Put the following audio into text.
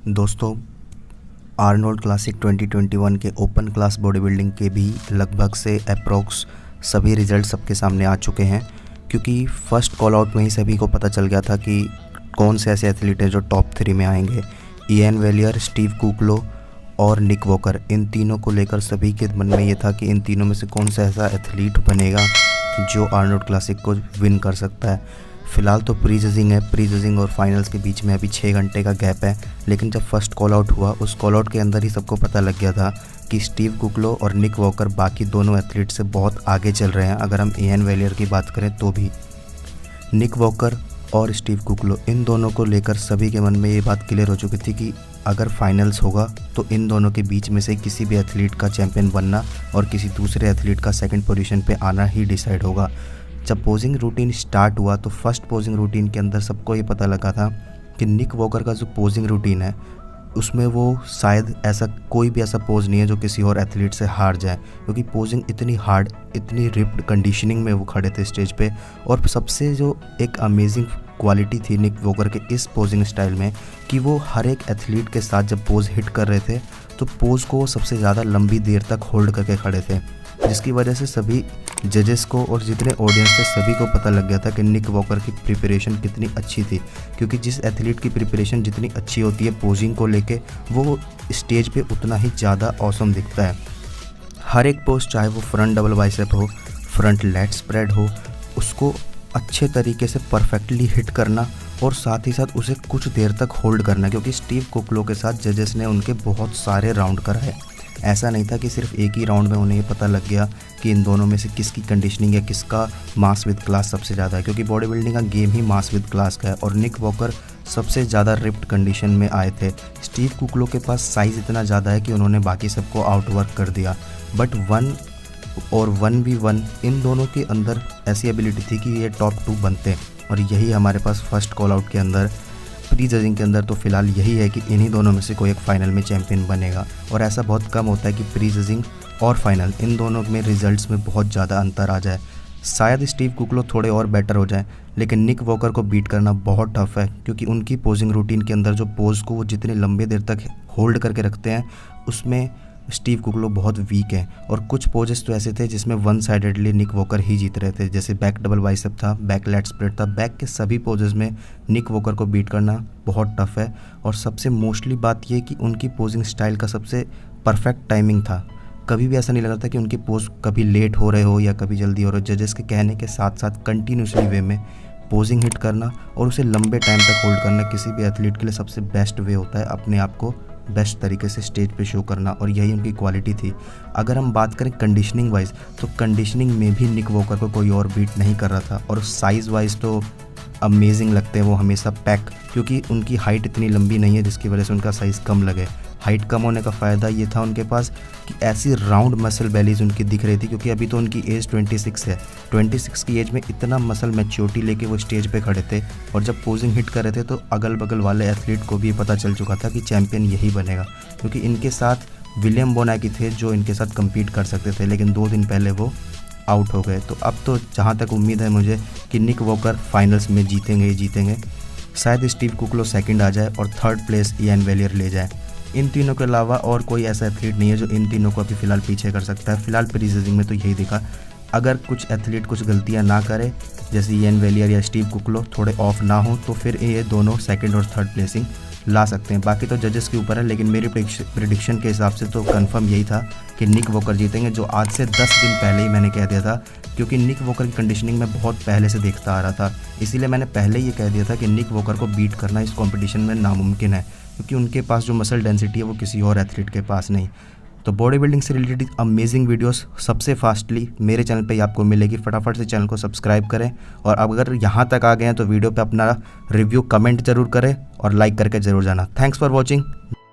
दोस्तों, Arnold classic 2021 के open class body building के भी लगभग से अप्रॉक्स सभी रिजल्ट सबके सामने आ चुके हैं, क्योंकि फर्स्ट कॉल आउट में ही सभी को पता चल गया था कि कौन से ऐसे एथलीट हैं जो टॉप 3 में आएंगे। इयान वेलियर, स्टीव कुक्लो और निक वॉकर, इन तीनों को लेकर सभी के मन में ये था कि इन तीनों में से कौन सा ऐसा एथलीट बनेगा जो आर्नोल्ड क्लासिक को विन कर सकता है। फ़िलहाल तो प्री जजिंग है, प्री जजिंग और फाइनल्स के बीच में अभी 6 घंटे का गैप है, लेकिन जब फर्स्ट कॉल आउट हुआ उस कॉल आउट के अंदर ही सबको पता लग गया था कि स्टीव कुक्लो और निक वॉकर बाकी दोनों एथलीट से बहुत आगे चल रहे हैं। अगर हम इयान वेलियर की बात करें तो भी निक वॉकर और स्टीव कुक्लो, इन दोनों को लेकर सभी के मन में ये बात क्लियर हो चुकी थी कि अगर फाइनल्स होगा तो इन दोनों के बीच में से किसी भी एथलीट का चैंपियन बनना और किसी दूसरे एथलीट का सेकंड पोजीशन पे आना ही डिसाइड होगा। जब पोजिंग रूटीन स्टार्ट हुआ तो फर्स्ट पोजिंग रूटीन के अंदर सबको ये पता लगा था कि निक वॉकर का जो पोजिंग रूटीन है उसमें वो शायद ऐसा कोई भी ऐसा पोज नहीं है जो किसी और एथलीट से हार जाए, क्योंकि पोजिंग इतनी हार्ड, इतनी रिप्ड कंडीशनिंग में वो खड़े थे स्टेज पे। और सबसे जो एक अमेजिंग क्वालिटी थी निक वॉकर के इस पोजिंग स्टाइल में कि वो हर एक एथलीट के साथ जब पोज हिट कर रहे थे तो पोज को सबसे ज़्यादा लंबी देर तक होल्ड करके खड़े थे, जिसकी वजह से सभी जजेस को और जितने ऑडियंस थे सभी को पता लग गया था कि निक वॉकर की प्रिपरेशन कितनी अच्छी थी। क्योंकि जिस एथलीट की प्रिपरेशन जितनी अच्छी होती है पोजिंग को लेके, वो स्टेज पे उतना ही ज़्यादा ऑसम दिखता है। हर एक पोज, चाहे वो फ्रंट डबल बाइसेप हो, फ्रंट लेट स्प्रेड हो, उसको अच्छे तरीके से परफेक्टली हिट करना और साथ ही साथ उसे कुछ देर तक होल्ड करना, क्योंकि स्टीव कुक्लो के साथ जजेस ने उनके बहुत सारे राउंड कराए। ऐसा नहीं था कि सिर्फ एक ही राउंड में उन्हें ये पता लग गया कि इन दोनों में से किसकी कंडीशनिंग है, किसका मास विद क्लास सबसे ज़्यादा है, क्योंकि बॉडी बिल्डिंग का game he mass with class का है। और निक वॉकर सबसे ज़्यादा रिप्ड कंडीशन में आए थे। स्टीव कुक्लो के पास साइज़ इतना ज़्यादा है कि उन्होंने बाकी सबको आउटवर्क कर दिया, बट 1 और 1v1 इन दोनों के अंदर ऐसी एबिलिटी थी कि ये टॉप 2 बनते। और यही हमारे पास फर्स्ट कॉल आउट के अंदर, प्री जजिंग के अंदर तो फिलहाल यही है कि इन्हीं दोनों में से कोई एक फाइनल में चैंपियन बनेगा। और ऐसा बहुत कम होता है कि प्री जजिंग और फाइनल इन दोनों में रिजल्ट्स में बहुत ज़्यादा अंतर आ जाए। शायद स्टीव कुक्लो थोड़े और बेटर हो जाए, लेकिन निक वॉकर को बीट करना बहुत टफ है, क्योंकि उनकी पोजिंग रूटीन के अंदर जो पोज को वो जितने लंबे देर तक होल्ड करके रखते हैं उसमें स्टीव कुक्लो बहुत वीक है। और कुछ पोजेस तो ऐसे थे जिसमें वन साइडेडली निक वॉकर ही जीत रहे थे, जैसे बैक डबल बाइसेप था, बैक लेट स्प्रेड था। बैक के सभी पोजेस में निक वॉकर को बीट करना बहुत टफ है। और सबसे मोस्टली बात यह कि उनकी पोजिंग स्टाइल का सबसे परफेक्ट टाइमिंग था। कभी भी ऐसा नहीं लग रहा था कि उनकी पोज कभी लेट हो रहे हो या कभी जल्दी हो रहे हो। जजेस के कहने के साथ साथ कंटिन्यूसली वे में पोजिंग हिट करना और उसे लंबे टाइम तक होल्ड करना किसी भी एथलीट के लिए सबसे बेस्ट वे होता है अपने आप को बेस्ट तरीके से स्टेज पे शो करना, और यही उनकी क्वालिटी थी। अगर हम बात करें कंडीशनिंग वाइज तो कंडीशनिंग में भी निक वॉकर को कोई और बीट नहीं कर रहा था। और साइज़ वाइज तो अमेजिंग लगते हैं वो हमेशा पैक, क्योंकि उनकी हाइट इतनी लंबी नहीं है जिसकी वजह से उनका साइज़ कम लगे। हाइट कम होने का फ़ायदा ये था उनके पास कि ऐसी राउंड मसल बेलीज उनकी दिख रही थी, क्योंकि अभी तो उनकी एज 26 है। 26 की एज में इतना मसल मैच्योरिटी लेके वो स्टेज पे खड़े थे, और जब पोजिंग हिट कर रहे थे तो अगल बगल वाले एथलीट को भी पता चल चुका था कि चैंपियन यही बनेगा, क्योंकि इनके साथ विलियम बोनाकी थे जो इनके साथ कम्पीट कर सकते थे, लेकिन 2 दिन पहले वो आउट हो गए। तो अब तो जहाँ तक उम्मीद है मुझे कि निक वॉकर फाइनल्स में जीतेंगे ही जीतेंगे। शायद स्टीव कुक्लो सेकंड आ जाए और थर्ड प्लेस इयान वेलियर ले जाए। इन तीनों के अलावा और कोई ऐसा एथलीट नहीं है जो इन तीनों को अभी फ़िलहाल पीछे कर सकता है। फिलहाल प्री जजिंग में तो यही दिखा। अगर कुछ एथलीट कुछ गलतियां ना करे, जैसे इयान वेलियर या स्टीव कुक्लो थोड़े ऑफ ना हो, तो फिर ये दोनों सेकंड और थर्ड प्लेसिंग ला सकते हैं। बाकी तो जजेस के ऊपर है, लेकिन मेरी प्रिडिक्शन के हिसाब से तो कंफर्म यही था कि निक वॉकर जीतेंगे, जो आज से 10 दिन पहले ही मैंने कह दिया था, क्योंकि निक वॉकर की कंडीशनिंग में बहुत पहले से देखता आ रहा था। इसीलिए मैंने पहले ये कह दिया था कि निक वॉकर को बीट करना इस कॉम्पिटिशन में नामुमकिन है, क्योंकि उनके पास जो मसल डेंसिटी है वो किसी और एथलीट के पास नहीं। तो बॉडी बिल्डिंग से रिलेटेड अमेजिंग वीडियोस सबसे फास्टली मेरे चैनल पे ही आपको मिलेगी। फटाफट से चैनल को सब्सक्राइब करें, और अगर यहाँ तक आ गए हैं तो वीडियो पे अपना रिव्यू कमेंट जरूर करें और लाइक करके ज़रूर जाना। Thanks for watching.